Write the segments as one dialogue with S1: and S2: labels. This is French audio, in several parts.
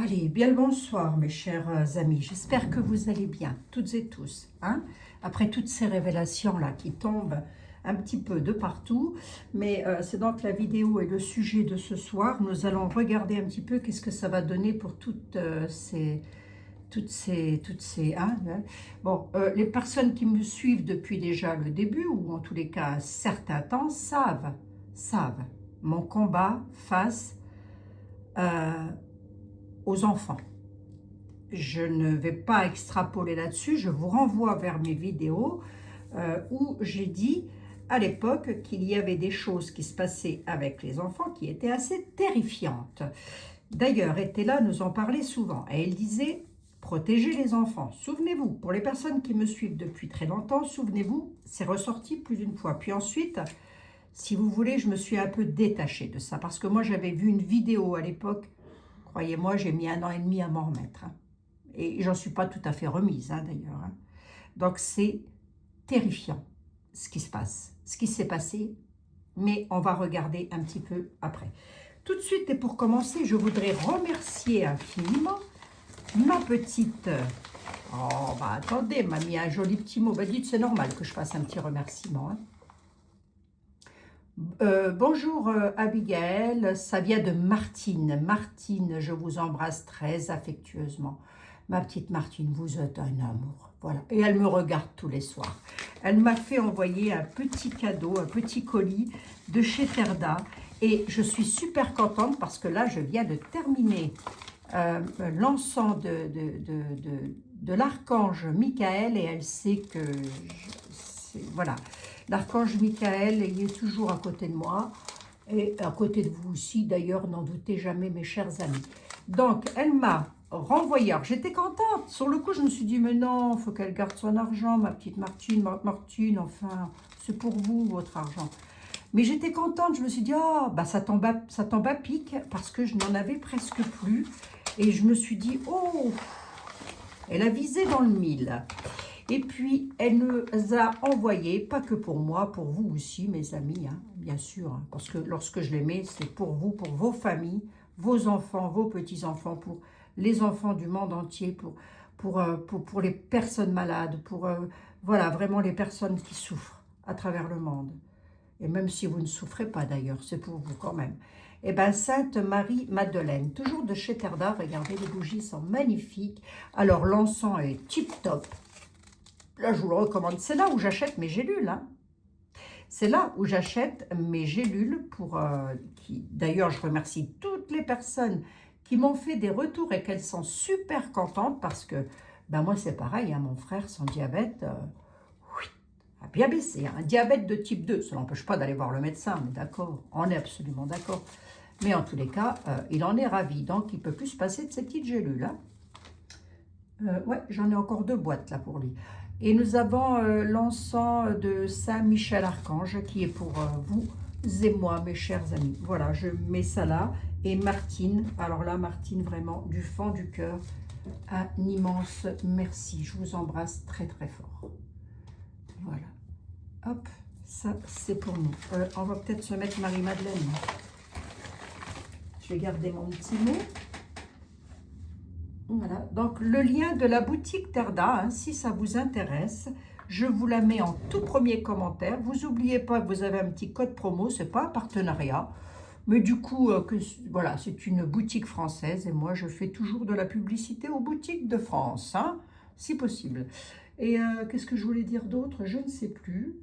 S1: Allez, bien le bonsoir mes chers amis, j'espère que vous allez bien, toutes et tous, hein. Après toutes ces révélations-là qui tombent un petit peu de partout, mais c'est donc la vidéo et le sujet de ce soir. Nous allons regarder un petit peu qu'est-ce que ça va donner pour toutes ces. Bon, les personnes qui me suivent depuis déjà le début, ou en tous les cas un certain temps, savent mon combat face aux enfants. Je ne vais pas extrapoler là-dessus, je vous renvoie vers mes vidéos où j'ai dit à l'époque qu'il y avait des choses qui se passaient avec les enfants qui étaient assez terrifiantes. D'ailleurs, Estella nous en parlait souvent et elle disait « Protégez les enfants ». Souvenez-vous, pour les personnes qui me suivent depuis très longtemps, souvenez-vous, c'est ressorti plus d'une fois. Puis ensuite, si vous voulez, je me suis un peu détachée de ça parce que moi, j'avais vu une vidéo à l'époque. Croyez-moi, j'ai mis 1 an et demi à m'en remettre. Et j'en suis pas tout à fait remise, d'ailleurs. Donc, c'est terrifiant, ce qui se passe, ce qui s'est passé. Mais on va regarder un petit peu après. Tout de suite, et pour commencer, je voudrais remercier infiniment ma petite... Oh, bah attendez, m'a mis un joli petit mot. Bah dites, c'est normal que je fasse un petit remerciement. Bonjour Abigail, ça vient de Martine. Martine, je vous embrasse très affectueusement. Ma petite Martine, vous êtes un amour. Voilà. Et elle me regarde tous les soirs. Elle m'a fait envoyer un petit cadeau, un petit colis de chez Terda. Et je suis super contente parce que là, je viens de terminer l'encens de l'archange Michael. Et elle sait que... voilà. L'archange Michael, il est toujours à côté de moi. Et à côté de vous aussi, d'ailleurs, n'en doutez jamais, mes chers amis. Donc, elle m'a renvoyé. Alors, j'étais contente. Sur le coup, je me suis dit, mais non, il faut qu'elle garde son argent, ma petite Martine. Martine, enfin, c'est pour vous, votre argent. Mais j'étais contente. Je me suis dit, oh, bah, ça tombe à pic, parce que je n'en avais presque plus. Et je me suis dit, oh, elle a visé dans le mille. Et puis, elle nous a envoyé, pas que pour moi, pour vous aussi, mes amis, bien sûr, parce que lorsque je les mets, c'est pour vous, pour vos familles, vos enfants, vos petits-enfants, pour les enfants du monde entier, pour les personnes malades, voilà, vraiment les personnes qui souffrent à travers le monde. Et même si vous ne souffrez pas d'ailleurs, c'est pour vous quand même. Eh bien, Sainte Marie-Madeleine, toujours de chez Terda, regardez, les bougies sont magnifiques. Alors, l'encens est tip-top. Là, je vous le recommande. C'est là où j'achète mes gélules. C'est là où j'achète mes gélules pour... D'ailleurs, je remercie toutes les personnes qui m'ont fait des retours et qu'elles sont super contentes parce que, ben moi, c'est pareil. Mon frère, son diabète a bien baissé. Un diabète de type 2, ça n'empêche pas d'aller voir le médecin, mais d'accord, on est absolument d'accord. Mais en tous les cas, il en est ravi. Donc, il ne peut plus se passer de ces petites gélules. Ouais, j'en ai encore 2 boîtes là pour lui. Et nous avons l'encens de Saint-Michel-Archange qui est pour vous et moi, mes chers amis. Voilà, je mets ça là. Et Martine, alors là, Martine, vraiment, du fond du cœur, un immense merci. Je vous embrasse très, très fort. Voilà. Hop, ça, c'est pour nous. On va peut-être se mettre Marie-Madeleine. Je vais garder mon petit mot. Voilà, donc le lien de la boutique Terda, si ça vous intéresse, je vous la mets en tout premier commentaire. Vous n'oubliez pas que vous avez un petit code promo, ce n'est pas un partenariat, mais du coup, voilà, c'est une boutique française et moi je fais toujours de la publicité aux boutiques de France, si possible. Et qu'est-ce que je voulais dire d'autre? Je ne sais plus.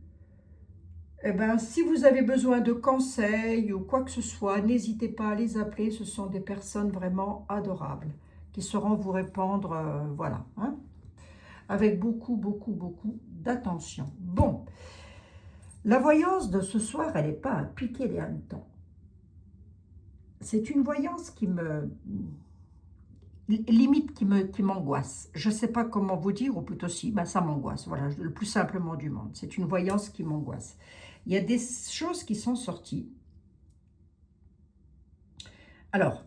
S1: Eh bien, si vous avez besoin de conseils ou quoi que ce soit, n'hésitez pas à les appeler, ce sont des personnes vraiment adorables qui sauront vous répondre, voilà, avec beaucoup, beaucoup, beaucoup d'attention. Bon, la voyance de ce soir, elle n'est pas à piquer les hannetons. C'est une voyance qui me... limite qui m'angoisse. Je ne sais pas comment vous dire, ou plutôt si, ben ça m'angoisse, voilà, le plus simplement du monde. C'est une voyance qui m'angoisse. Il y a des choses qui sont sorties. Alors,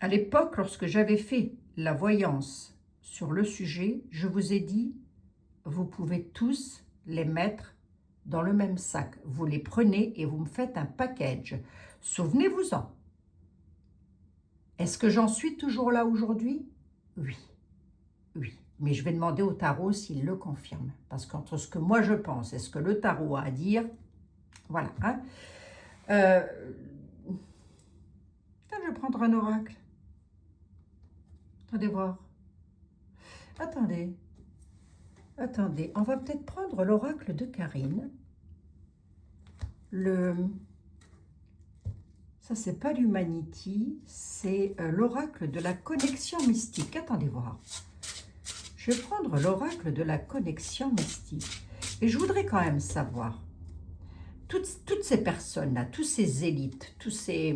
S1: à l'époque, lorsque j'avais fait la voyance sur le sujet, je vous ai dit, vous pouvez tous les mettre dans le même sac. Vous les prenez et vous me faites un package. Souvenez-vous-en. Est-ce que j'en suis toujours là aujourd'hui? Oui, oui. Mais je vais demander au tarot s'il le confirme. Parce qu'entre ce que moi je pense et ce que le tarot a à dire, voilà. Hein. Euh, je vais prendre un oracle. Attendez voir. Attendez. Attendez. On va peut-être prendre l'oracle de Karine. Ça, c'est pas l'Humanity, c'est l'oracle de la connexion mystique. Attendez voir. Je vais prendre l'oracle de la connexion mystique. Et je voudrais quand même savoir, toutes ces personnes-là, tous ces élites, tous ceux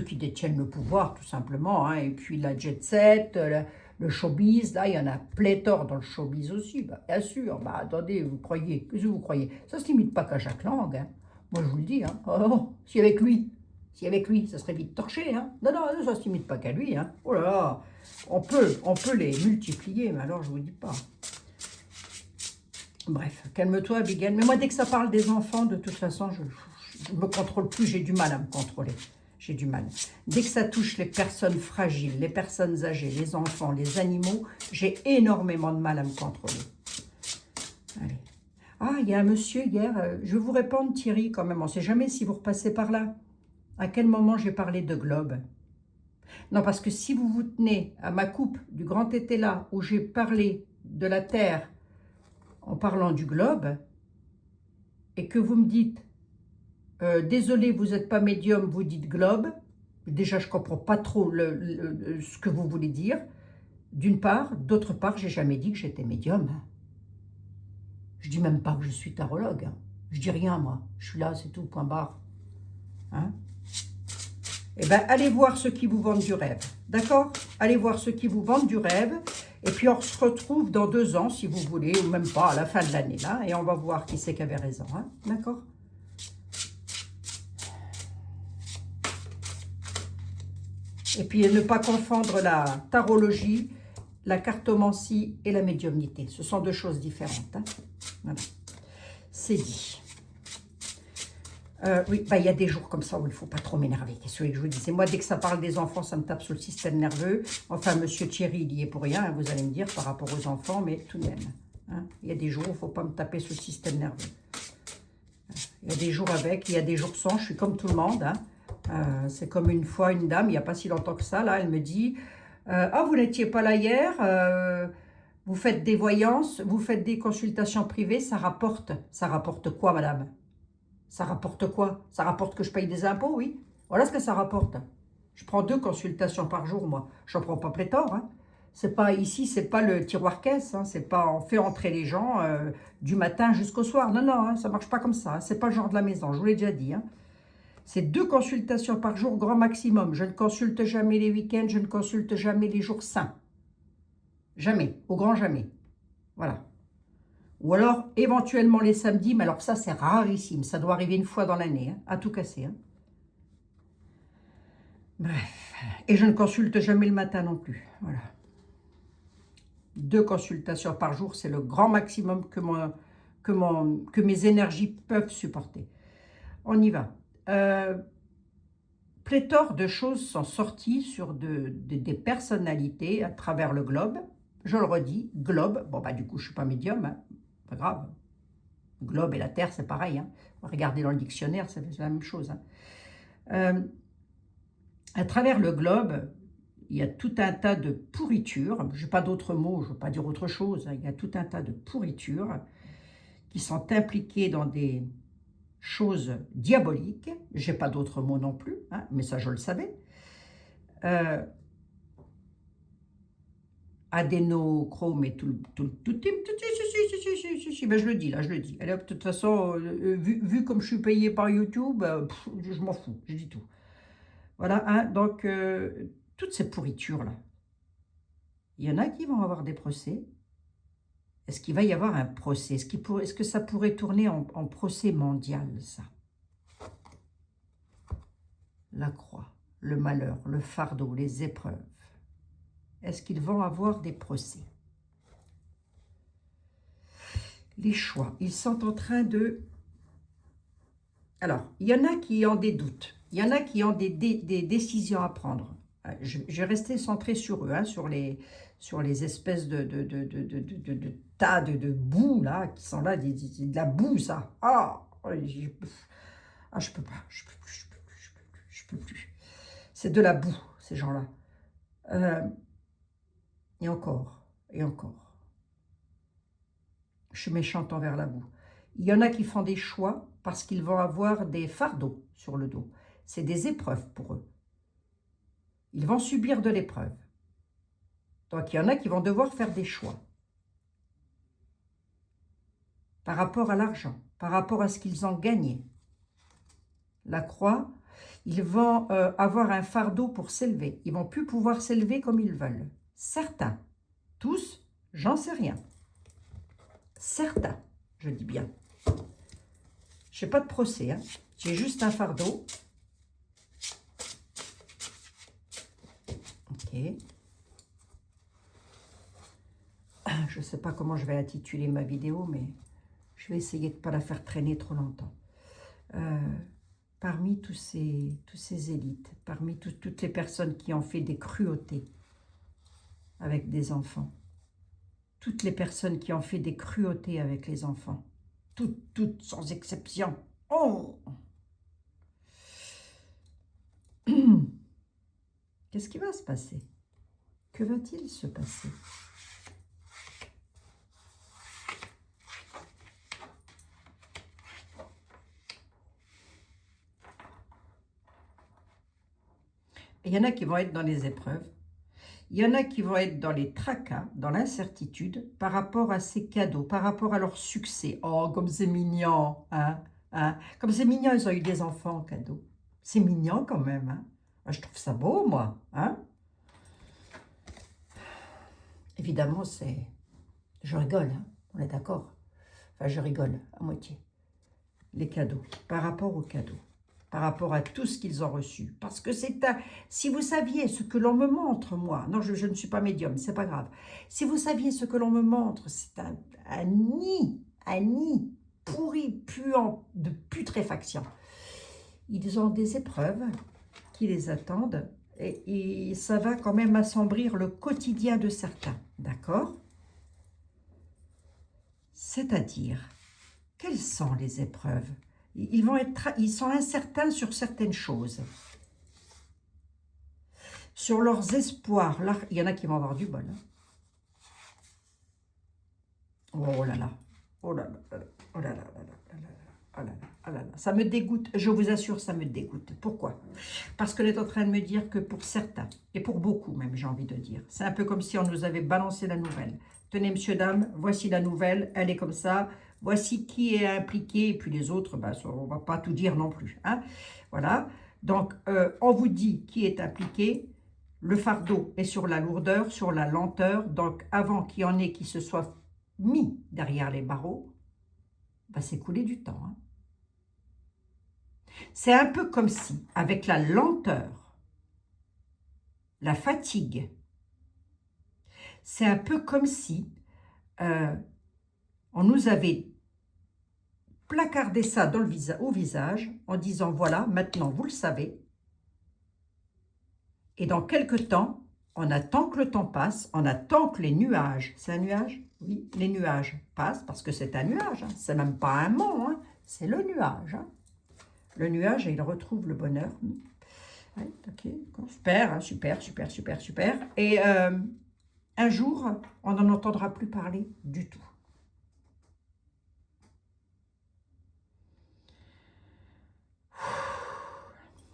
S1: qui détiennent le pouvoir, tout simplement, hein, et puis la jet set, le showbiz, là, il y en a pléthore dans le showbiz aussi, bah, bien sûr. Bah, attendez, qu'est-ce que vous croyez? Ça ne se limite pas qu'à Jacques Lang, hein. Moi, je vous le dis, hein. Oh, si avec lui, ça serait vite torché, hein. Non, non, ça ne se limite pas qu'à lui, hein. Oh là là, on peut les multiplier, mais alors, je ne vous dis pas. Bref, calme-toi, Abigail. Mais moi, dès que ça parle des enfants, de toute façon, je ne me contrôle plus. J'ai du mal à me contrôler. J'ai du mal. Dès que ça touche les personnes fragiles, les personnes âgées, les enfants, les animaux, j'ai énormément de mal à me contrôler. Allez. Ah, il y a un monsieur hier. Je vais vous répondre, Thierry, quand même. On ne sait jamais si vous repassez par là. À quel moment j'ai parlé de globe? Non, parce que si vous vous tenez à ma coupe du grand été là, où j'ai parlé de la Terre, en parlant du globe, et que vous me dites, désolé, vous n'êtes pas médium, vous dites globe, déjà je ne comprends pas trop ce que vous voulez dire, d'une part. D'autre part, j'ai jamais dit que j'étais médium. Je dis même pas que je suis tarologue. Je dis rien, moi. Je suis là, c'est tout, point barre. Hein? Eh bien, allez voir ceux qui vous vendent du rêve. D'accord? Allez voir ceux qui vous vendent du rêve. Et puis, on se retrouve dans 2 ans, si vous voulez, ou même pas, à la fin de l'année, là. Et on va voir qui c'est qui avait raison. Hein? D'accord? Et puis, ne pas confondre la tarologie, la cartomancie et la médiumnité. Ce sont 2 choses différentes. Hein? Voilà. C'est dit. Oui, bah, il y a des jours comme ça où il ne faut pas trop m'énerver. Qu'est-ce que je vous disais? Moi, dès que ça parle des enfants, ça me tape sur le système nerveux. Enfin, monsieur Thierry, il y est pour rien, hein, vous allez me dire, par rapport aux enfants, mais tout de même. Hein, il y a des jours où il ne faut pas me taper sur le système nerveux. Il y a des jours avec, il y a des jours sans, je suis comme tout le monde. Hein. C'est comme une fois une dame, il n'y a pas si longtemps que ça, là, elle me dit « Ah, vous n'étiez pas là hier vous faites des voyances, vous faites des consultations privées, ça rapporte. » Ça rapporte quoi, madame? Ça rapporte quoi? Ça rapporte que je paye des impôts, oui. Voilà ce que ça rapporte. Je prends 2 consultations par jour, moi. Je n'en prends pas pléthore. Hein. C'est pas ici, c'est pas le tiroir caisse. Hein. C'est pas on fait entrer les gens du matin jusqu'au soir. Non, non, hein, ça marche pas comme ça. Hein. C'est pas le genre de la maison. Je vous l'ai déjà dit. Hein. C'est 2 consultations par jour, grand maximum. Je ne consulte jamais les week-ends. Je ne consulte jamais les jours sains. Jamais. Au grand jamais. Voilà. Ou alors, éventuellement les samedis, mais alors ça, c'est rarissime. Ça doit arriver une fois dans l'année, hein, à tout casser. Hein. Bref. Et je ne consulte jamais le matin non plus. Voilà. 2 consultations par jour, c'est le grand maximum que mes énergies peuvent supporter. On y va. Pléthore de choses sont sorties sur des personnalités à travers le globe. Je le redis, globe. Bon, bah du coup, je ne suis pas médium, hein. Pas grave. Le globe et la Terre, c'est pareil. Hein. Regardez dans le dictionnaire, c'est la même chose. Hein. À travers le globe, il y a tout un tas de pourritures. Je n'ai pas d'autres mots, je ne veux pas dire autre chose. Hein. Il y a tout un tas de pourritures qui sont impliquées dans des choses diaboliques. Je n'ai pas d'autres mots non plus, hein, mais ça, je le savais. Adénochrome et tout, ben je le dis, là, je le dis. Allez, de toute façon, vu comme je suis payé par YouTube, je m'en fous, je dis tout. Voilà, hein, donc, toutes ces pourritures-là, il y en a qui vont avoir des procès. Est-ce qu'il va y avoir un procès? Est-ce que ça pourrait tourner en procès mondial, ça? La croix, le malheur, le fardeau, les épreuves. Est-ce qu'ils vont avoir des procès? Les choix, ils sont en train de... Alors, il y en a qui ont des doutes. Il y en a qui ont des décisions à prendre. Je vais rester centré sur eux, hein, sur les espèces de tas de boue, là, qui sont là, de la boue, ça. Ah, je peux pas, je peux plus, je peux plus, je peux plus, je peux plus. C'est de la boue, ces gens-là. Euh, et encore, et encore. Je suis méchante envers la boue. Il y en a qui font des choix parce qu'ils vont avoir des fardeaux sur le dos. C'est des épreuves pour eux. Ils vont subir de l'épreuve. Donc, il y en a qui vont devoir faire des choix par rapport à l'argent, par rapport à ce qu'ils ont gagné. La croix, ils vont avoir un fardeau pour s'élever. Ils vont plus pouvoir s'élever comme ils veulent. Certains, tous, j'en sais rien. Certains, je dis bien. Je n'ai pas de procès, hein. J'ai juste un fardeau. Ok. Je ne sais pas comment je vais intituler ma vidéo, mais je vais essayer de ne pas la faire traîner trop longtemps. Parmi tous ces élites, parmi toutes les personnes qui ont fait des cruautés avec des enfants, toutes les personnes qui ont fait des cruautés avec les enfants, toutes sans exception. Oh! Qu'est-ce qui va se passer? Que va-t-il se passer? Il y en a qui vont être dans les épreuves. Il y en a qui vont être dans les tracas, dans l'incertitude, par rapport à ces cadeaux, par rapport à leur succès. Oh, comme c'est mignon, hein, hein. Comme c'est mignon, ils ont eu des enfants en cadeau. C'est mignon quand même, hein. Je trouve ça beau, moi, hein. Évidemment, c'est... Je rigole, hein. On est d'accord. Enfin, je rigole à moitié. Les cadeaux, par rapport aux cadeaux, par rapport à tout ce qu'ils ont reçu. Parce que c'est un... Si vous saviez ce que l'on me montre, moi, non, je ne suis pas médium, c'est pas grave. Si vous saviez ce que l'on me montre, c'est un nid pourri, puant, de putréfaction. Ils ont des épreuves qui les attendent et ça va quand même assombrir le quotidien de certains, d'accord? C'est-à-dire, quelles sont les épreuves? Ils sont incertains sur certaines choses. Sur leurs espoirs. Là, il y en a qui vont avoir du bol. Hein. Oh là là. Oh là là. Oh là là. Oh là là. Oh là là. Oh là là. Ça me dégoûte. Je vous assure, ça me dégoûte. Pourquoi? Parce qu'on est en train de me dire que pour certains, et pour beaucoup même, j'ai envie de dire, c'est un peu comme si on nous avait balancé la nouvelle. Tenez, monsieur, dame, voici la nouvelle, elle est comme ça. Voici qui est impliqué, et puis les autres, ben, on ne va pas tout dire non plus. Hein. Voilà. Donc, on vous dit qui est impliqué. Le fardeau est sur la lourdeur, sur la lenteur. Donc, avant qu'il y en ait qui se soient mis derrière les barreaux, va s'écouler du temps. Hein. C'est un peu comme si, avec la lenteur, la fatigue, c'est un peu comme si on nous avait placardé ça dans au visage en disant, voilà, maintenant vous le savez, et dans quelques temps, on attend que le temps passe, on attend que les nuages, c'est un nuage? Oui, les nuages passent, parce que c'est un nuage, hein, c'est même pas un mont, hein, c'est le nuage. Hein. Le nuage, et il retrouve le bonheur. Ouais, ok, super, hein, super, super, super, super. Et un jour, on n'en entendra plus parler du tout.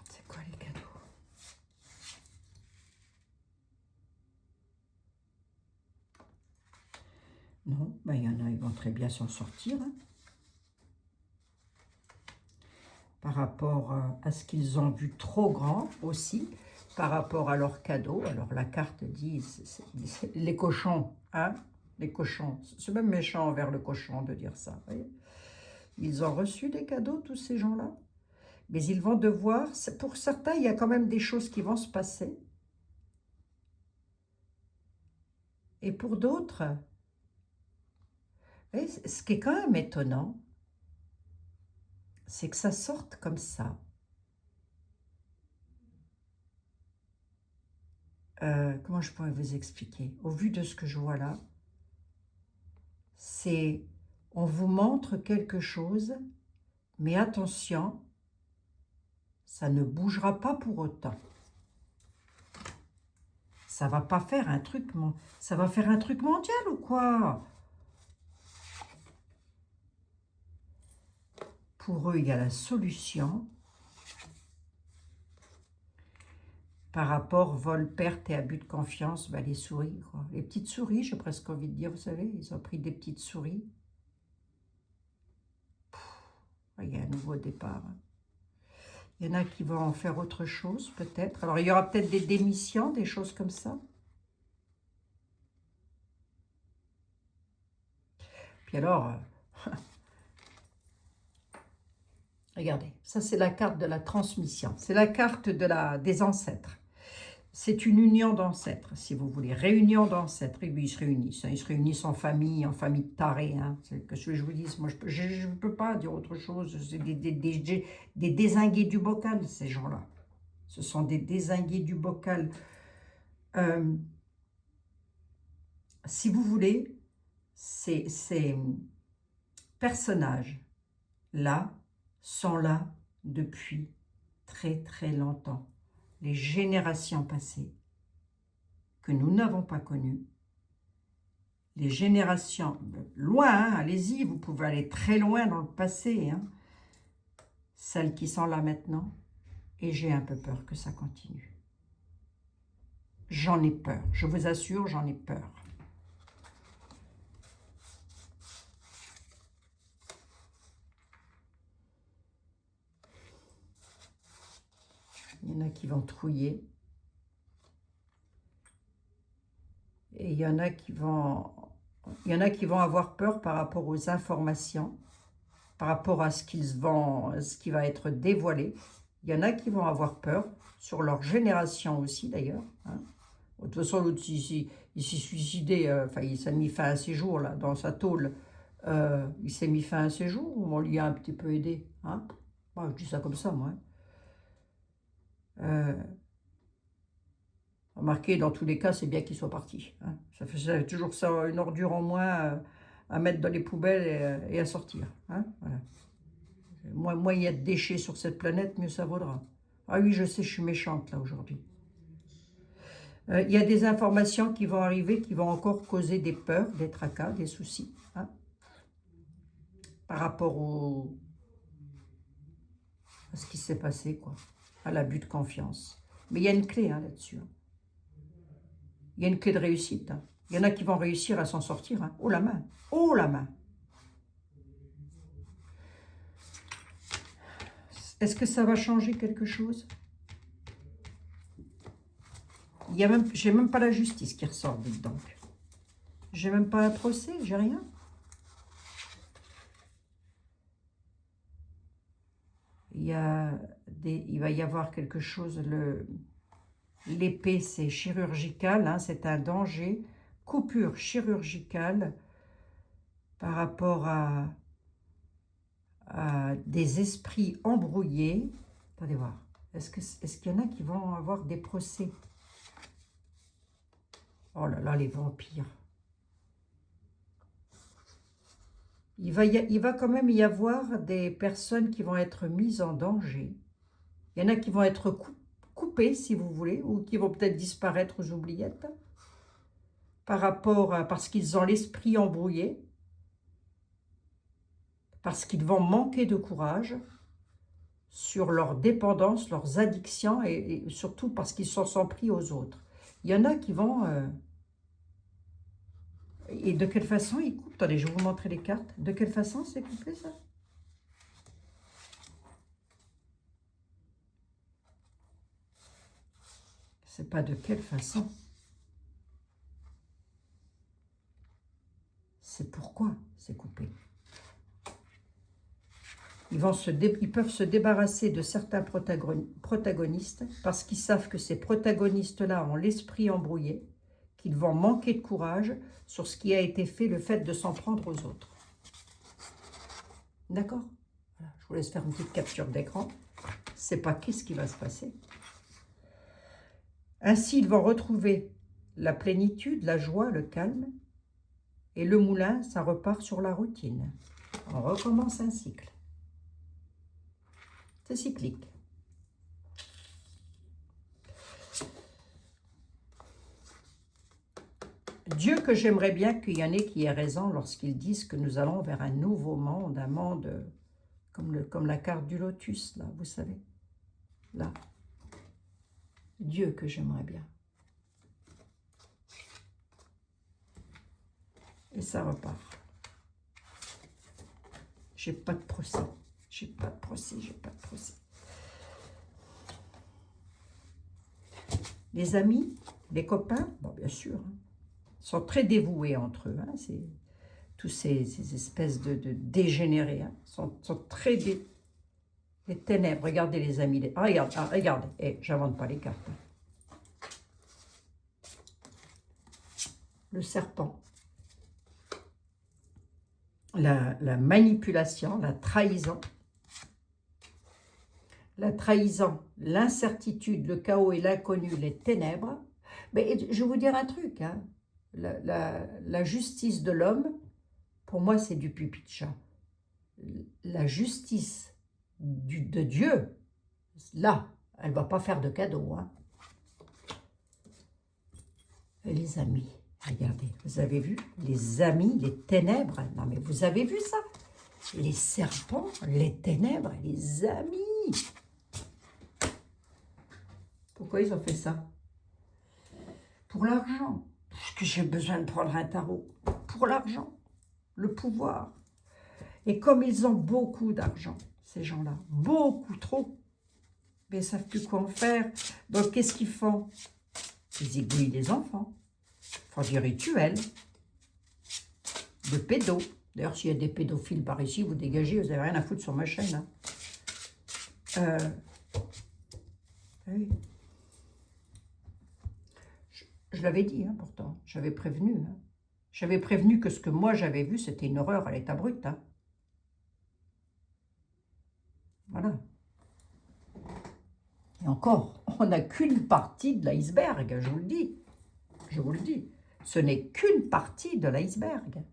S1: C'est quoi les cadeaux? Non, ben, il y en a, ils vont très bien s'en sortir. Hein. Par rapport à ce qu'ils ont vu trop grand aussi, par rapport à leurs cadeaux. Alors la carte dit, les cochons, hein, les cochons. C'est même méchant envers le cochon de dire ça. Voyez, ils ont reçu des cadeaux, tous ces gens-là. Mais ils vont devoir, pour certains, il y a quand même des choses qui vont se passer. Et pour d'autres, ce qui est quand même étonnant, c'est que ça sorte comme ça. comment je pourrais vous expliquer? Au vu de ce que je vois là, c'est, on vous montre quelque chose, mais attention, ça ne bougera pas pour autant. Ça va pas faire un truc, ça va faire un truc mondial ou quoi? Pour eux, il y a la solution par rapport vol, perte et abus de confiance, ben les souris, quoi. Les petites souris, j'ai presque envie de dire, vous savez, ils ont pris des petites souris. Il y a un nouveau départ. Il y en a qui vont en faire autre chose, peut-être. Alors, il y aura peut-être des démissions, des choses comme ça. Puis alors, regardez, ça c'est la carte de la transmission. C'est la carte des ancêtres. C'est une union d'ancêtres, si vous voulez. Réunion d'ancêtres. Et oui, ils se réunissent. Hein. Ils se réunissent en famille de tarés. Hein. C'est que je vous dise. Moi, je ne peux pas dire autre chose. C'est des dézingués du bocal, ces gens-là. Ce sont des dézingués du bocal. Si vous voulez, ces personnages-là sont là depuis très très longtemps. Les générations passées que nous n'avons pas connues, les générations loin, hein, allez-y, vous pouvez aller très loin dans le passé, hein, celles qui sont là maintenant, et j'ai un peu peur que ça continue. J'en ai peur, je vous assure, j'en ai peur. Il y en a qui vont trouiller. Et il y en a qui vont avoir peur par rapport aux informations, par rapport à ce qui va être dévoilé. Il y en a qui vont avoir peur, sur leur génération aussi d'ailleurs. Hein. De toute façon, l'autre, il s'est suicidé, enfin, il s'est mis fin à ses jours, là, dans sa tôle. Il s'est mis fin à ses jours, ou on lui a un petit peu aidé. Hein. Bon, je dis ça comme ça, moi. Remarquez, dans tous les cas, c'est bien qu'il soit parti. Hein. Ça fait toujours ça, une ordure en moins à mettre dans les poubelles et à sortir. Hein. Voilà. Moins il y a de déchets sur cette planète, mieux ça vaudra. Ah oui, je sais, je suis méchante là aujourd'hui. Il y a des informations qui vont arriver, qui vont encore causer des peurs, des tracas, des soucis. Hein, par rapport à ce qui s'est passé, quoi. À l'abus de confiance. Mais il y a une clé hein, là-dessus. Hein. Il y a une clé de réussite. Hein. Il y en a qui vont réussir à s'en sortir. Hein. Oh la main! Oh la main! Est-ce que ça va changer quelque chose? J'ai même pas la justice qui ressort, dites donc. J'ai même pas un procès, j'ai rien. Il va y avoir quelque chose, l'épée c'est chirurgical, hein, c'est un danger, coupure chirurgicale par rapport à des esprits embrouillés. Attendez voir, est-ce qu'il y en a qui vont avoir des procès? Oh là là, les vampires. Il va quand même y avoir des personnes qui vont être mises en danger. Il y en a qui vont être coupées, si vous voulez, ou qui vont peut-être disparaître aux oubliettes, parce qu'ils ont l'esprit embrouillé, parce qu'ils vont manquer de courage sur leur dépendance, leurs addictions, et surtout parce qu'ils s'en sont pris aux autres. Il y en a qui vont... et de quelle façon ils coupent? Attendez, je vais vous montrer les cartes. De quelle façon c'est coupé, ça? C'est pas de quelle façon. C'est pourquoi c'est coupé. Ils peuvent se débarrasser de certains protagonistes parce qu'ils savent que ces protagonistes-là ont l'esprit embrouillé, qu'ils vont manquer de courage sur ce qui a été fait, le fait de s'en prendre aux autres. D'accord? Voilà, je vous laisse faire une petite capture d'écran. C'est pas qu'est-ce qui va se passer. Ainsi, ils vont retrouver la plénitude, la joie, le calme. Et le moulin, ça repart sur la routine. On recommence un cycle. C'est cyclique. Dieu que j'aimerais bien qu'il y en ait qui aient raison lorsqu'ils disent que nous allons vers un nouveau monde, un monde comme la carte du lotus, là, vous savez. Là. Dieu que j'aimerais bien. Et ça repart. J'ai pas de procès. J'ai pas de procès, j'ai pas de procès. Les amis, les copains, bon, bien sûr, hein, sont très dévoués entre eux. Hein, c'est tous ces espèces de dégénérés hein, sont très les ténèbres. Regardez les amis. Regardez. Eh, j'invente pas les cartes. Hein. Le serpent. La manipulation, la trahison, l'incertitude, le chaos et l'inconnu, les ténèbres. Mais je vais vous dire un truc, hein. La justice de l'homme, pour moi, c'est du pipi de chat. La justice de Dieu, là, elle ne va pas faire de cadeau. Hein. Et les amis, regardez, vous avez vu les amis, les ténèbres. Non, mais vous avez vu ça? Les serpents, les ténèbres, les amis. Pourquoi ils ont fait ça? Pour l'argent. Parce que j'ai besoin de prendre un tarot. Pour l'argent, le pouvoir. Et comme ils ont beaucoup d'argent, ces gens-là, beaucoup trop, mais ils ne savent plus quoi en faire. Donc, qu'est-ce qu'ils font? Ils aiguillent les enfants. Ils font des rituels de pédos. D'ailleurs, s'il y a des pédophiles par ici, vous dégagez, vous n'avez rien à foutre sur ma chaîne. Hein. Oui. Je l'avais dit, hein, pourtant. J'avais prévenu. Hein. J'avais prévenu que ce que moi j'avais vu, c'était une horreur à l'état brut. Hein. Voilà. Et encore, on n'a qu'une partie de l'iceberg, je vous le dis. Je vous le dis. Ce n'est qu'une partie de l'iceberg.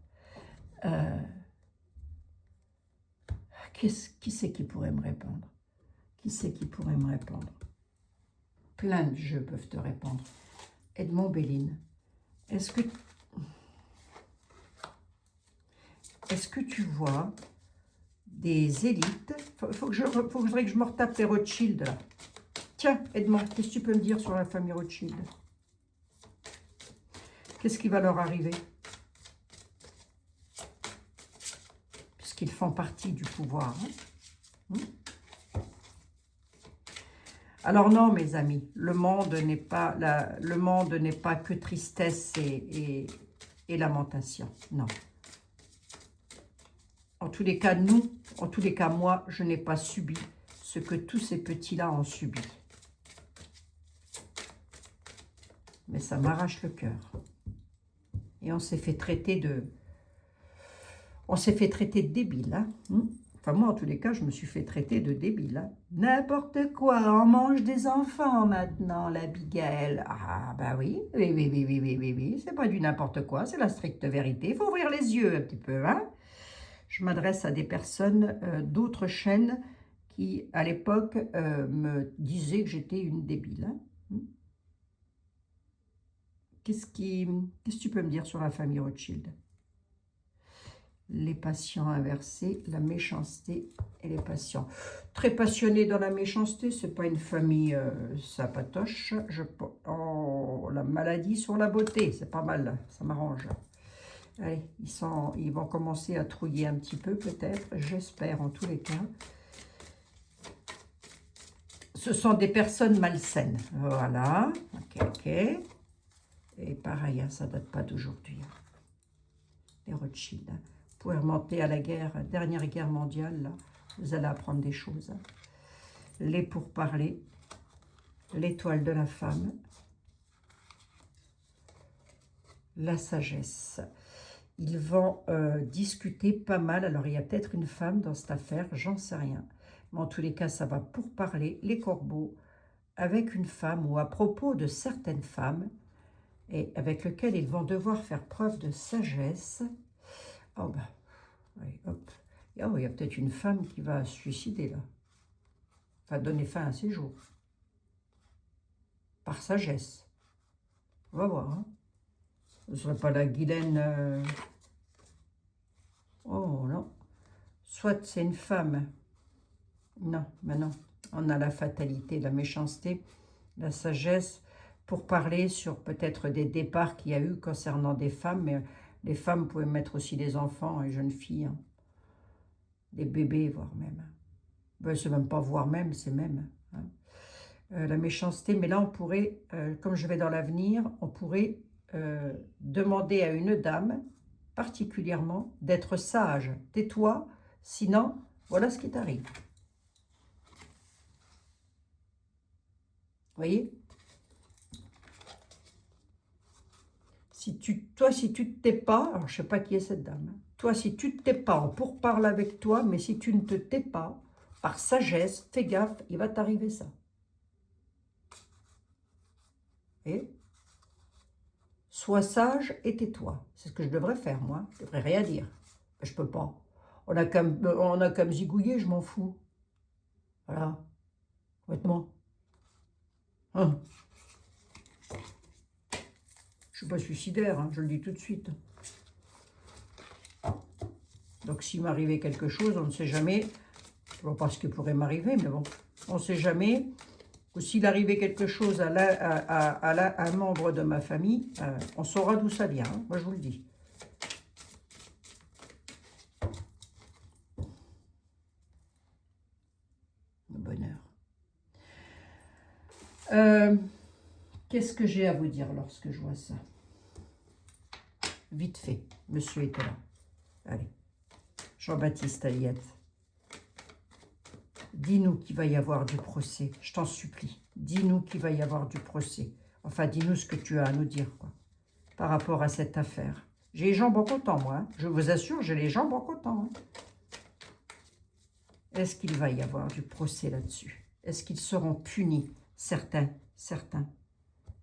S1: Qui c'est qui pourrait me répondre? Qui c'est qui pourrait me répondre? Plein de jeux peuvent te répondre. Edmond Béline, est-ce que tu vois des élites? Faudrait que je me retape les Rothschild là. Tiens, Edmond, qu'est-ce que tu peux me dire sur la famille Rothschild? Qu'est-ce qui va leur arriver? Puisqu'ils font partie du pouvoir. Hein? Alors non, mes amis, le monde n'est pas que tristesse et lamentation. Non. En tous les cas, moi, je n'ai pas subi ce que tous ces petits-là ont subi. Mais ça m'arrache le cœur. Et on s'est fait traiter de débile. Hein. Enfin, moi, en tous les cas, je me suis fait traiter de débile. Hein. N'importe quoi, on mange des enfants maintenant, l'Abigail. Ah, bah oui, c'est pas du n'importe quoi, c'est la stricte vérité. Il faut ouvrir les yeux un petit peu, hein. Je m'adresse à des personnes d'autres chaînes qui, à l'époque, me disaient que j'étais une débile. Hein. Qu'est-ce que tu peux me dire sur la famille Rothschild? Les patients inversés, la méchanceté et les patients. Très passionnés dans la méchanceté, c'est pas une famille sapatoche. Oh, la maladie sur la beauté, c'est pas mal, ça m'arrange. Allez, ils vont commencer à trouiller un petit peu peut-être, j'espère en tous les cas. Ce sont des personnes malsaines, voilà, ok. Et pareil, hein, ça date pas d'aujourd'hui. Les Rothschild, hein. Vous pouvez remonter à la dernière guerre mondiale, là, vous allez apprendre des choses. Hein. Les pourparlers, l'étoile de la femme, la sagesse. Ils vont discuter pas mal. Alors, il y a peut-être une femme dans cette affaire, j'en sais rien. Mais en tous les cas, ça va pourparler les corbeaux, avec une femme ou à propos de certaines femmes et avec lesquelles ils vont devoir faire preuve de sagesse. Oh bah, oui, hop. Oh, il y a peut-être une femme qui va se suicider là. Enfin, donner fin à ses jours. Par sagesse. On va voir. Hein. Ce ne serait pas la Guylaine... Oh non. Soit c'est une femme. Non, mais non. On a la fatalité, la méchanceté, la sagesse pour parler sur peut-être des départs qu'il y a eu concernant des femmes. Mais les femmes pouvaient mettre aussi des enfants et jeunes filles. Hein. Des bébés, voire même. Ben, c'est même pas voire même, c'est même. Hein. La méchanceté, mais là on pourrait, comme je vais dans l'avenir, on pourrait demander à une dame, particulièrement, d'être sage. Tais-toi, sinon, voilà ce qui t'arrive. Vous voyez? Si tu te tais pas, alors je ne sais pas qui est cette dame, hein. Toi, si tu te tais pas, on pourparle avec toi, mais si tu ne te tais pas, par sagesse, fais gaffe, il va t'arriver ça. Et sois sage et tais-toi. C'est ce que je devrais faire, moi. Je devrais rien dire. Mais je peux pas. On a qu'à me zigouiller, je m'en fous. Voilà. Complètement. Hein. Je suis pas suicidaire, hein, je le dis tout de suite. Donc s'il m'arrivait quelque chose, on ne sait jamais. Je ne vois pas ce qui pourrait m'arriver, mais bon. On ne sait jamais. Ou s'il arrivait quelque chose à un membre de ma famille, on saura d'où ça vient. Hein, moi, je vous le dis. Le bonheur. Qu'est-ce que j'ai à vous dire lorsque je vois ça? Vite fait, monsieur était là. Allez, Jean-Baptiste Aliette. Dis-nous qu'il va y avoir du procès, je t'en supplie. Dis-nous qu'il va y avoir du procès. Enfin, dis-nous ce que tu as à nous dire, quoi, par rapport à cette affaire. J'ai les jambes en coton, moi. Hein. Je vous assure, j'ai les jambes en coton. Hein. Est-ce qu'il va y avoir du procès là-dessus? Est-ce qu'ils seront punis? Certains.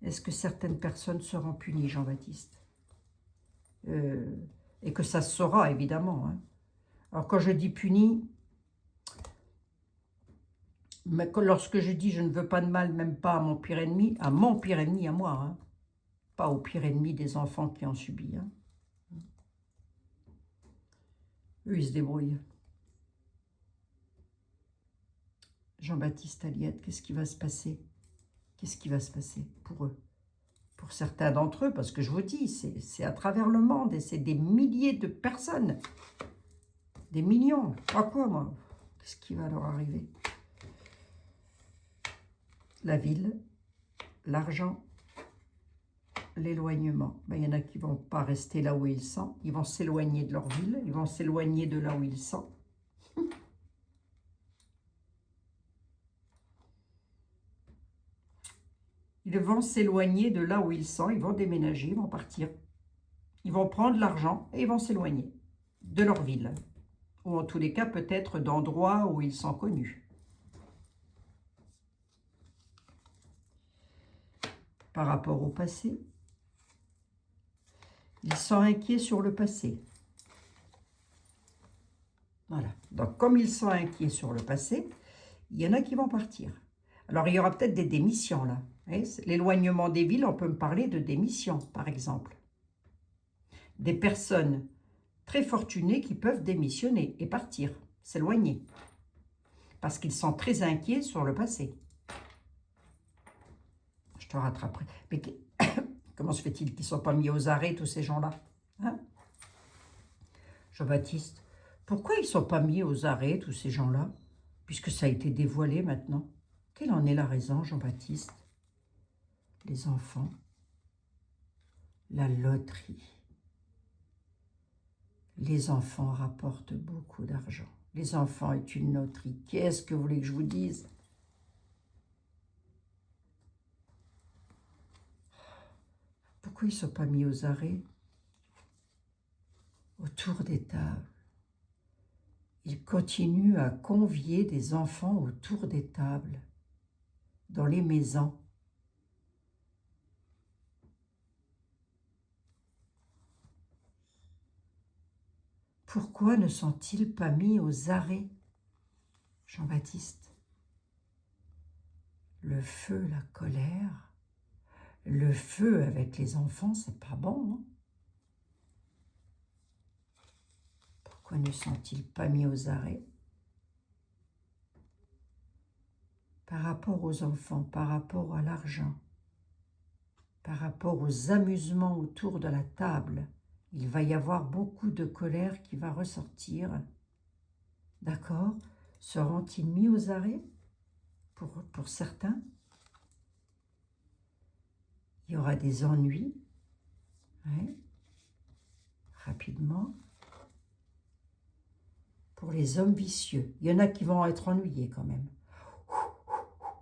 S1: Est-ce que certaines personnes seront punies, Jean-Baptiste? Et que ça se saura, évidemment. Hein. Alors, quand je dis puni, mais lorsque je dis je ne veux pas de mal, même pas à mon pire ennemi, à moi, hein, pas au pire ennemi des enfants qui ont subi. Hein. Eux, ils se débrouillent. Jean-Baptiste Aliette, qu'est-ce qui va se passer? Qu'est-ce qui va se passer pour eux? Pour certains d'entre eux, parce que je vous dis, c'est à travers le monde et c'est des milliers de personnes. Des millions. À quoi, moi? Qu'est-ce qui va leur arriver? La ville, l'argent, l'éloignement. Ben, il y en a qui ne vont pas rester là où ils sont. Ils vont s'éloigner de leur ville. Ils vont s'éloigner de là où ils sont. Ils vont s'éloigner de là où ils sont. Ils vont déménager, ils vont partir. Ils vont prendre l'argent et ils vont s'éloigner de leur ville. Ou en tous les cas, peut-être d'endroits où ils sont connus. Par rapport au passé, ils sont inquiets sur le passé. Voilà. Donc, comme ils sont inquiets sur le passé, il y en a qui vont partir. Alors, il y aura peut-être des démissions, là. L'éloignement des villes, on peut me parler de démissions, par exemple. Des personnes très fortunées qui peuvent démissionner et partir, s'éloigner. Parce qu'ils sont très inquiets sur le passé. Je te rattraperai. Mais comment se fait-il qu'ils ne soient pas mis aux arrêts, tous ces gens-là, hein? Jean-Baptiste, pourquoi ils ne sont pas mis aux arrêts, tous ces gens-là, puisque ça a été dévoilé maintenant? Quelle en est la raison, Jean-Baptiste? Les enfants, la loterie. Les enfants rapportent beaucoup d'argent. Les enfants est une loterie. Qu'est-ce que vous voulez que je vous dise? Pourquoi ils ne sont pas mis aux arrêts? Autour des tables. Ils continuent à convier des enfants autour des tables. dans les maisons. Pourquoi ne sont-ils pas mis aux arrêts, Jean-Baptiste? Le feu, la colère, le feu avec les enfants, c'est pas bon, hein? Pourquoi ne sont-ils pas mis aux arrêts? Par rapport aux enfants, par rapport à l'argent, par rapport aux amusements autour de la table, il va y avoir beaucoup de colère qui va ressortir. D'accord? Seront-ils mis aux arrêts pour certains? Il y aura des ennuis. Ouais. Rapidement. Pour les hommes vicieux. Il y en a qui vont être ennuyés quand même.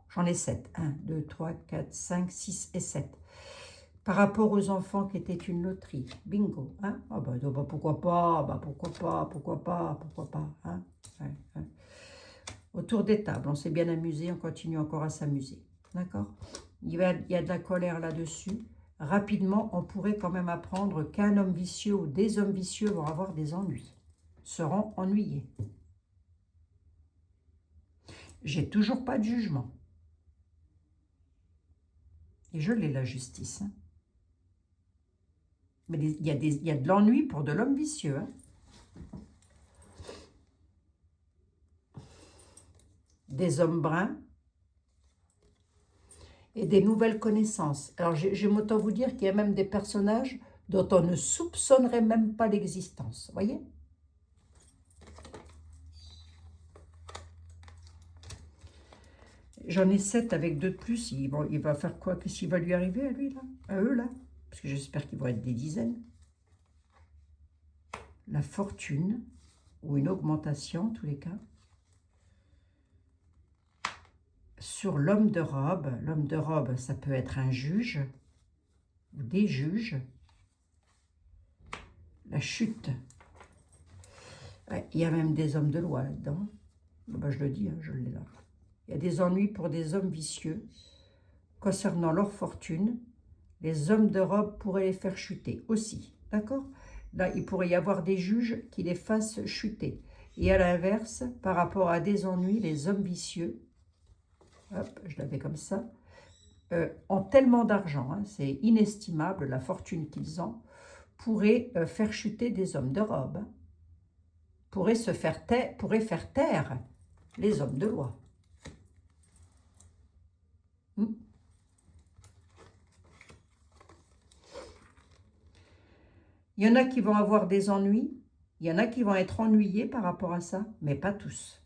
S1: J'en ai 7. 1, 2, 3, 4, 5, 6 et 7. Par rapport aux enfants qui étaient une loterie. Bingo. Hein? Ah bah, pourquoi pas, pourquoi pas, pourquoi pas, pourquoi pas. Hein? Ouais, ouais. Autour des tables, on s'est bien amusé, on continue encore à s'amuser. D'accord? Il y a de la colère là-dessus. Rapidement, on pourrait quand même apprendre qu'un homme vicieux ou des hommes vicieux vont avoir des ennuis. Seront ennuyés. J'ai toujours pas de jugement. Et je l'ai, la justice. Hein. Mais il y a de l'ennui pour de l'homme vicieux. Hein. Des hommes bruns et des nouvelles connaissances. Alors, j'aime autant vous dire qu'il y a même des personnages dont on ne soupçonnerait même pas l'existence. Voyez ? J'en ai 7 avec 2 de plus. Il va faire quoi? Qu'est-ce qui va lui arriver à lui, là? À eux, là? Parce que j'espère qu'ils vont être des dizaines. La fortune, ou une augmentation, en tous les cas. Sur l'homme de robe. L'homme de robe, ça peut être un juge, ou des juges. La chute. Ouais, il y a même des hommes de loi là-dedans. Ben, je le dis, hein, je l'ai là. Il y a des ennuis pour des hommes vicieux. Concernant leur fortune, les hommes de robe pourraient les faire chuter aussi. D'accord? Là, il pourrait y avoir des juges qui les fassent chuter. Et à l'inverse, par rapport à des ennuis, les hommes vicieux, hop, je l'avais comme ça, ont tellement d'argent, hein, c'est inestimable la fortune qu'ils ont, pourraient faire chuter des hommes de robe, hein, pourraient faire taire les hommes de loi. Il y en a qui vont avoir des ennuis, il y en a qui vont être ennuyés par rapport à ça, mais pas tous.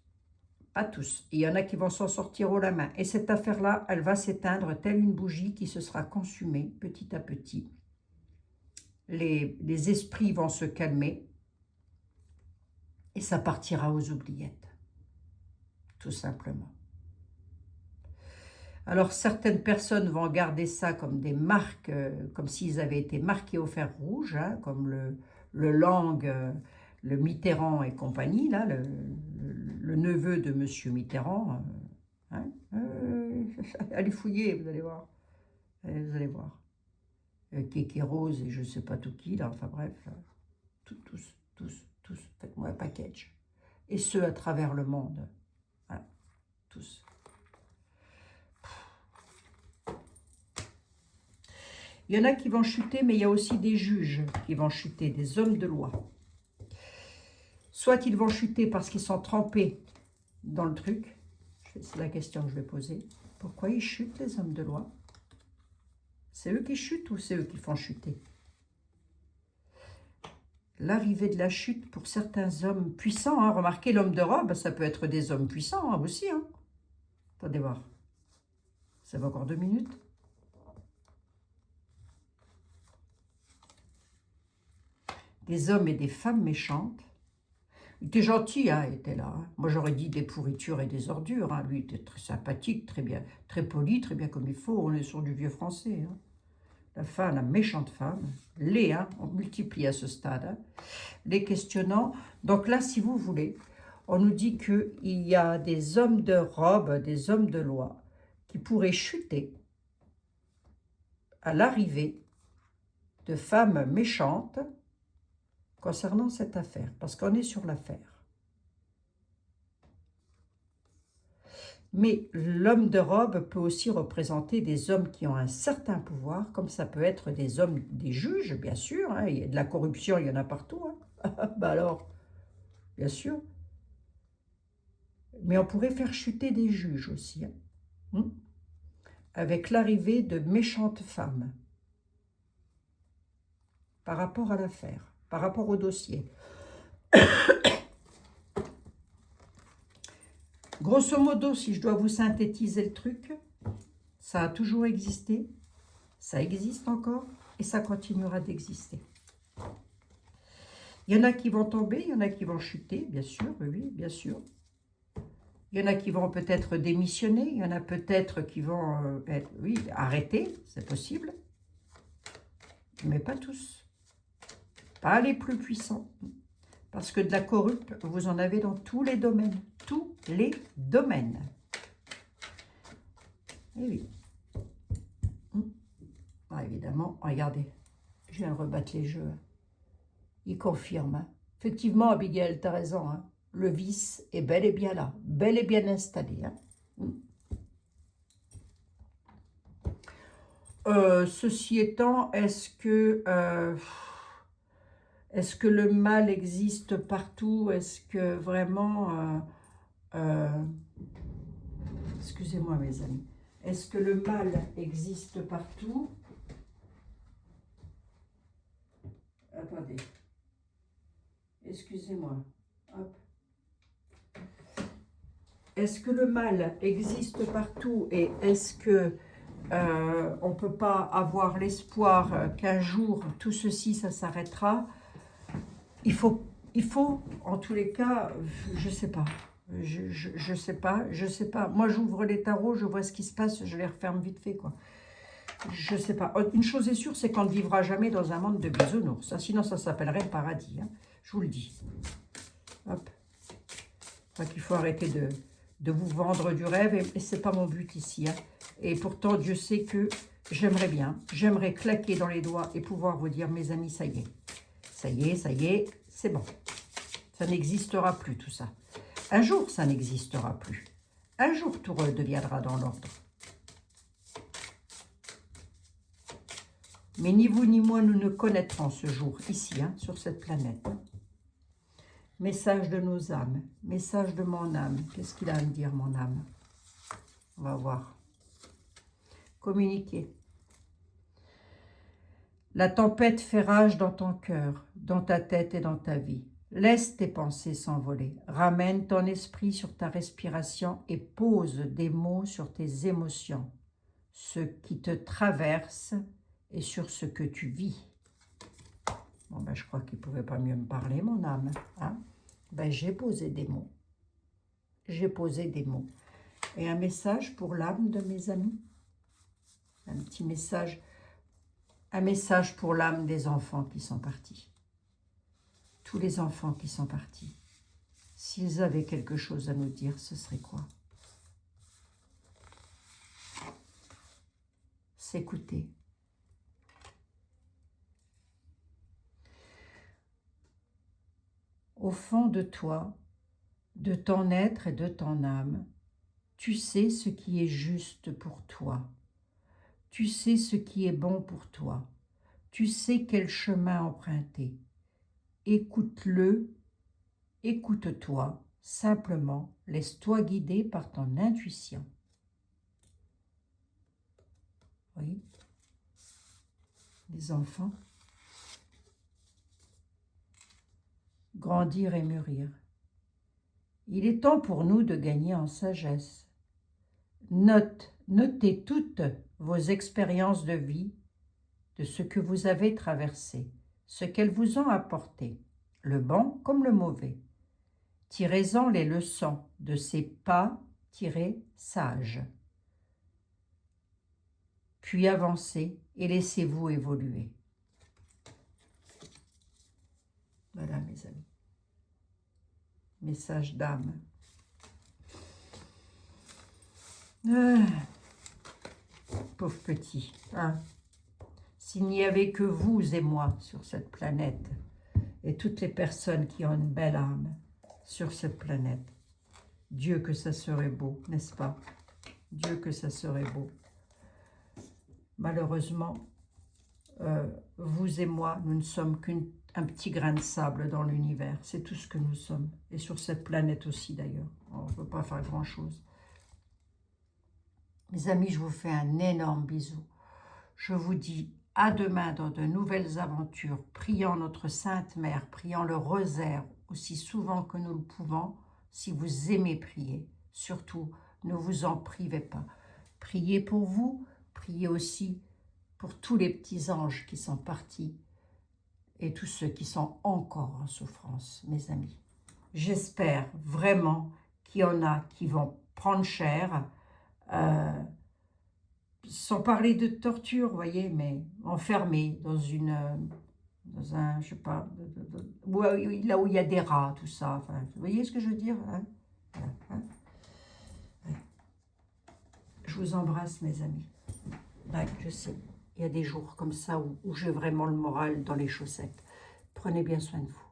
S1: Pas tous. Il y en a qui vont s'en sortir haut la main. Et cette affaire-là, elle va s'éteindre telle une bougie qui se sera consumée petit à petit. Les esprits vont se calmer et ça partira aux oubliettes. Tout simplement. Alors, certaines personnes vont garder ça comme des marques, comme s'ils avaient été marqués au fer rouge, hein, comme le Lang, le Mitterrand et compagnie, là, le neveu de M. Mitterrand. Hein, allez fouiller, vous allez voir. Vous allez voir. Kéké Rose et je ne sais pas tout qui, là, enfin bref. Tous, faites-moi un package. Et ceux à travers le monde. Voilà, tous. Il y en a qui vont chuter, mais il y a aussi des juges qui vont chuter, des hommes de loi. Soit ils vont chuter parce qu'ils sont trempés dans le truc. C'est la question que je vais poser. Pourquoi ils chutent, les hommes de loi? C'est eux qui chutent ou c'est eux qui font chuter? L'arrivée de la chute pour certains hommes puissants. Hein. Remarquez, l'homme de robe, ça peut être des hommes puissants hein, aussi. Hein. Attendez voir. Ça va encore 2 minutes. Des hommes et des femmes méchantes. Il était gentil, hein, il était là. Hein. Moi, j'aurais dit des pourritures et des ordures. Hein. Lui, il était très sympathique, très bien, très poli, très bien comme il faut. On est sur du vieux français. Hein. La femme, la méchante femme. Les, hein, on multiplie à ce stade. Hein. Les questionnant. Donc là, si vous voulez, on nous dit qu'il y a des hommes de robe, des hommes de loi, qui pourrait chuter à l'arrivée de femmes méchantes concernant cette affaire, parce qu'on est sur l'affaire. Mais l'homme de robe peut aussi représenter des hommes qui ont un certain pouvoir, comme ça peut être des hommes, des juges, bien sûr, hein, il y a de la corruption, il y en a partout, hein. Bah alors, bien sûr. Mais on pourrait faire chuter des juges aussi, hein, avec l'arrivée de méchantes femmes, par rapport à l'affaire, par rapport au dossier. Grosso modo, si je dois vous synthétiser le truc, ça a toujours existé, ça existe encore et ça continuera d'exister. Il y en a qui vont tomber, il y en a qui vont chuter, bien sûr, oui, bien sûr. Il y en a qui vont peut-être démissionner, il y en a peut-être qui vont être, oui, arrêter, c'est possible, mais pas tous. Pas les plus puissants. Parce que de la corrupte, vous en avez dans tous les domaines. Tous les domaines. Et oui. Ah, évidemment, regardez, je viens de rebattre les jeux. Il confirme. Hein. Effectivement, Abigail, tu as raison. Hein. Le vice est bel et bien là, bel et bien installé. Hein. Ceci étant, est-ce que le mal existe partout? Est-ce que vraiment... excusez-moi mes amis. Est-ce que le mal existe partout? Attendez. Excusez-moi. Hop. Est-ce que le mal existe partout et est-ce que on ne peut pas avoir l'espoir qu'un jour tout ceci, ça s'arrêtera? Il faut, en tous les cas, je ne sais pas. Je sais pas. Moi, j'ouvre les tarots, je vois ce qui se passe, je les referme vite fait, quoi. Je sais pas. Une chose est sûre, c'est qu'on ne vivra jamais dans un monde de bisounours. Ça, sinon, ça s'appellerait le paradis. Hein. Je vous le dis. Hop. Enfin, qu'il faut arrêter de vous vendre du rêve. Et ce n'est pas mon but ici. Hein. Et pourtant, Dieu sait que j'aimerais bien. J'aimerais claquer dans les doigts et pouvoir vous dire, mes amis, ça y est. Ça y est, c'est bon. Ça n'existera plus, tout ça. Un jour, ça n'existera plus. Un jour, tout redeviendra dans l'ordre. Mais ni vous ni moi, nous ne connaîtrons ce jour ici, hein, sur cette planète. Message de nos âmes, message de mon âme. Qu'est-ce qu'il a à me dire, mon âme? On va voir. Communiquer. La tempête fait rage dans ton cœur, dans ta tête et dans ta vie. Laisse tes pensées s'envoler. Ramène ton esprit sur ta respiration et pose des mots sur tes émotions, ce qui te traverse et sur ce que tu vis. Bon, ben, je crois qu'il ne pouvait pas mieux me parler, mon âme. Hein? Ben, j'ai posé des mots. J'ai posé des mots. Et un message pour l'âme de mes amis. Un petit message. Un message pour l'âme des enfants qui sont partis. Tous les enfants qui sont partis. S'ils avaient quelque chose à nous dire, ce serait quoi? S'écouter. Au fond de toi, de ton être et de ton âme, tu sais ce qui est juste pour toi. Tu sais ce qui est bon pour toi. Tu sais quel chemin emprunter. Écoute-le, écoute-toi, simplement, laisse-toi guider par ton intuition. Oui, les enfants, grandir et mûrir. Il est temps pour nous de gagner en sagesse. Notez toutes vos expériences de vie, de ce que vous avez traversé, ce qu'elles vous ont apporté, le bon comme le mauvais. Tirez-en les leçons de ces pas tirés sages. Puis avancez et laissez-vous évoluer. Voilà, mes amis. Message d'âme. pauvre petit. Hein. S'il n'y avait que vous et moi sur cette planète, et toutes les personnes qui ont une belle âme sur cette planète, Dieu que ça serait beau, n'est-ce pas? Dieu que ça serait beau. Malheureusement, vous et moi, nous ne sommes qu'un petit grain de sable dans l'univers. C'est tout ce que nous sommes. Et sur cette planète aussi d'ailleurs. On ne peut pas faire grand-chose. Mes amis, je vous fais un énorme bisou. Je vous dis à demain dans de nouvelles aventures, priant notre Sainte Mère, priant le rosaire aussi souvent que nous le pouvons, si vous aimez prier. Surtout, ne vous en privez pas. Priez pour vous, priez aussi pour tous les petits anges qui sont partis et tous ceux qui sont encore en souffrance, mes amis. J'espère vraiment qu'il y en a qui vont prendre cher, sans parler de torture, vous voyez, mais enfermés dans un, je sais pas, là où il y a des rats, tout ça. Enfin, vous voyez ce que je veux dire, hein? Voilà, hein? Ouais. Je vous embrasse, mes amis. Ouais, je sais, il y a des jours comme ça où j'ai vraiment le moral dans les chaussettes. Prenez bien soin de vous.